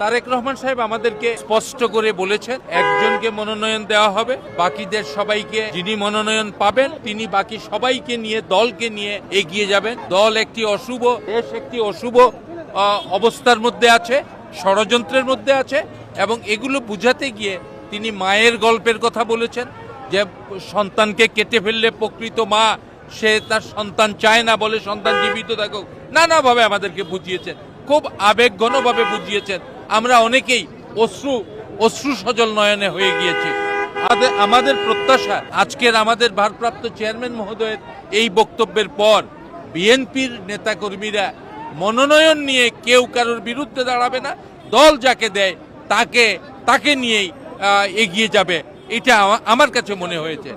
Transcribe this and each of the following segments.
তারেক রহমান সাহেব আমাদেরকে স্পষ্ট করে বলেছেন একজনকে মনোনয়ন দেওয়া হবে, বাকিদের সবাইকে যিনি মনোনয়ন পাবেন তিনি বাকি সবাইকে নিয়ে দলকে নিয়ে এগিয়ে যাবেন। দল একটি অশুভ, দেশ একটি অশুভ অবস্থার মধ্যে আছে, ষড়যন্ত্রের মধ্যে আছে এবং এগুলো বুঝাতে গিয়ে তিনি মায়ের গল্পের কথা বলেছেন যে সন্তানকে কেটে ফেললে প্রকৃত মা সে তার সন্তান চায় না, বলে সন্তান জীবিত থাকুক। নানাভাবে আমাদেরকে বুঝিয়েছেন, খুব আবেগঘনভাবে বুঝিয়েছেন। আমরা অনেকেই অশ্রু সজল নয়নে হয়ে গিয়েছি। আমাদের প্রত্যাশা আজকের আমাদের ভারপ্রাপ্ত চেয়ারম্যান মহোদয়ের এই বক্তব্যের পর বিএনপির নেতাকর্মীরা মনোনয়ন নিয়ে কেউ কারোর বিরুদ্ধে দাঁড়াবে না, দল যাকে দেয় তাকে নিয়েই এগিয়ে যাবে। এটা আমার কাছে মনে হয়েছে।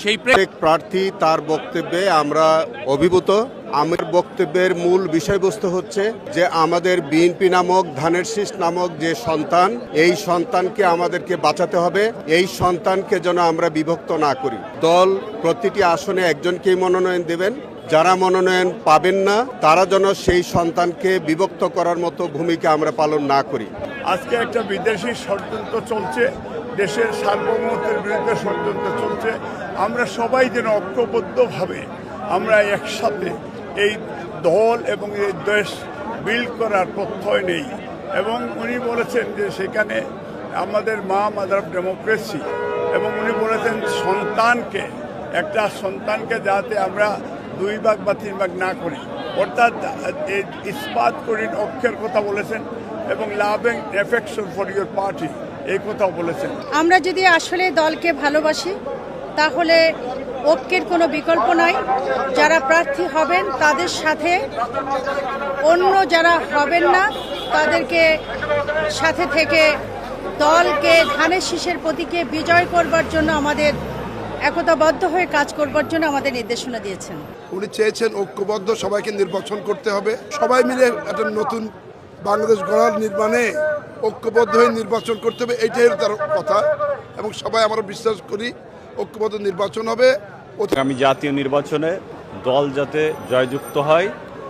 সেই প্রার্থী তার বক্তব্যে আমরা অভিভূত। আমার বক্তব্যের মূল বিষয়বস্তু হচ্ছে যে আমাদের বিএনপি নামক ধানের শীষ নামক যে সন্তান, এই সন্তানকে আমাদেরকে বাঁচাতে হবে। এই সন্তানকে যেন আমরা বিভক্ত না করি। দল প্রতিটি আসনে একজনকেই মনোনয়ন দেবেন, যারা মনোনয়ন পাবেন না তারা যেন সেই সন্তানকে বিভক্ত করার মতো ভূমিকা আমরা পালন না করি। আজকে একটা বিদেশি ষড়যন্ত্র চলছে, দেশের সার্বভৌমত্বের বিরুদ্ধে ষড়যন্ত্র চলছে। আমরা সবাই যেন ঐক্যবদ্ধভাবে আমরা একসাথে এই দল এবং এই দেশ বিল্ড করার প্রত্যয় নেই। এবং উনি বলেছেন যে সেখানে আমাদের মাদার অফ ডেমোক্রেসি, এবং উনি বলেছেন একটা সন্তানকে যাতে আমরা 2 ভাগ বা 3 ভাগ না করি, অর্থাৎ ইস্পাত করিন ঐক্যের কথা বলেছেন এবং love and affection for your party এই কথাও বলেছেন। আমরা যদি আসলে দলকে ভালোবাসি তাহলে ঐক্যের কোনো বিকল্প নাই। যারা প্রার্থী হবেন তাদের সাথে অন্য যারা হবেন না তাদেরকে সাথে থেকে দলকে ধানের শীষের প্রতীকে বিজয় করবার জন্য আমাদের একতাবদ্ধ হয়ে কাজ করবার জন্য আমাদের নির্দেশনা দিয়েছেন। উনি চেয়েছেন ঐক্যবদ্ধ সবাইকে নির্বাচন করতে হবে, সবাই মিলে একটা নতুন বাংলাদেশ গড়ার নির্মাণে ঐক্যবদ্ধ হয়ে নির্বাচন করতে হবে, এইটাই তার কথা। এবং সবাই আমরা বিশ্বাস করি ঐক্যবদ্ধ নির্বাচন হবে। আগামী জাতীয় নির্বাচনে দল যাতে জয়যুক্ত হয়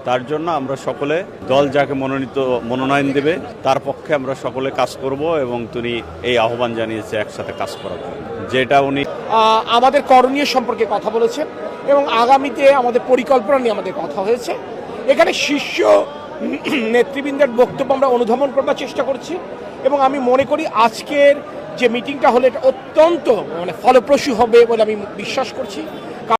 তার জন্য আমরা সকলে দল যাকে মনোনয়ন দেবে তার পক্ষে আমরা সকলে কাজ করব এবং তিনি এই আহ্বান জানিয়েছে একসাথে কাজ করার জন্য, যেটা উনি আমাদের করণীয় সম্পর্কে কথা বলেছেন এবং আগামীতে আমাদের পরিকল্পনা নিয়ে আমাদের কথা হয়েছে। এখানে শীর্ষ নেতৃবৃন্দের বক্তব্য আমরা অনুধাবন করবার চেষ্টা করছি এবং আমি মনে করি আজকের যে মিটিংটা হলো এটা অত্যন্ত ফলপ্রসূ হবে বলে আমি বিশ্বাস করছি।